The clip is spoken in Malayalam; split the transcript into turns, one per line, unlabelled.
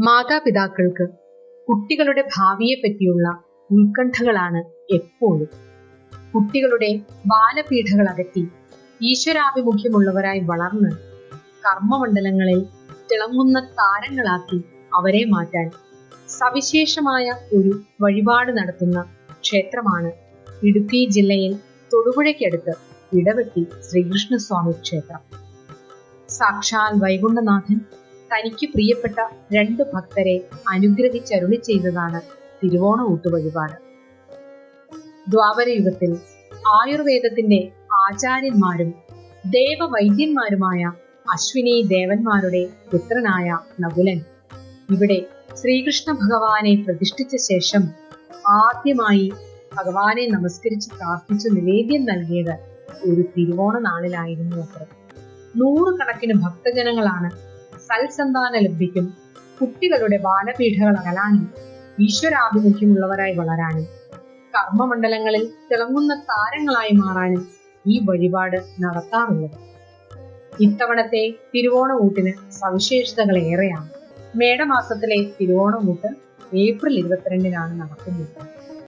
മാതാപിതാക്കൾക്ക് കുട്ടികളുടെ ഭാവിയെ പറ്റിയുള്ള ഉത്കണ്ഠകളാണ് എപ്പോഴും. കുട്ടികളുടെ ബാലപീഠകൾ അകറ്റി ഈശ്വരാഭിമുഖ്യമുള്ളവരായി വളർന്ന് കർമ്മമണ്ഡലങ്ങളിൽ തിളങ്ങുന്ന താരങ്ങളാക്കി അവരെ മാറ്റാൻ സവിശേഷമായ ഒരു വഴിപാട് നടത്തുന്ന ക്ഷേത്രമാണ് ഇടുക്കി ജില്ലയിൽ തൊടുപുഴയ്ക്കടുത്ത് ഇടവെട്ടി ശ്രീകൃഷ്ണസ്വാമി ക്ഷേത്രം. സാക്ഷാൽ വൈകുണ്ഠനാഥൻ തനിക്ക് പ്രിയപ്പെട്ട 2 ഭക്തരെ അനുഗ്രഹിച്ചരുളി ചെയ്തതാണ് തിരുവോണ ഊട്ട് വഴിപാട്. ദ്വാപരയുഗത്തിൽ ആയുർവേദത്തിന്റെ ആചാര്യന്മാരും ദേവവൈദ്യന്മാരുമായ അശ്വിനി ദേവന്മാരുടെ പുത്രനായ നകുലൻ ഇവിടെ ശ്രീകൃഷ്ണ ഭഗവാനെ പ്രതിഷ്ഠിച്ച ശേഷം ആദ്യമായി ഭഗവാനെ നമസ്കരിച്ച് പ്രാർത്ഥിച്ച് നിവേദ്യം നൽകിയത് ഒരു തിരുവോണ നാളിലായിരുന്നു അത്ര. 100 കണക്കിന് ഭക്തജനങ്ങളാണ് സൽസന്താന ലബ്ധിക്കും കുട്ടികളുടെ ബാലപീഠകൾ അകലാനും ഈശ്വരാഭിമുഖ്യമുള്ളവരായി വളരാനും കർമ്മമണ്ഡലങ്ങളിൽ തിളങ്ങുന്ന താരങ്ങളായി മാറാനും ഈ വഴിപാട് നടത്താറുള്ളത്. ഇത്തവണത്തെ തിരുവോണ ഊട്ടിന് സവിശേഷതകൾ ഏറെയാണ്. മേടമാസത്തിലെ തിരുവോണ ഊട്ട് ഏപ്രിൽ 22-നാണ് നടക്കുന്നത്.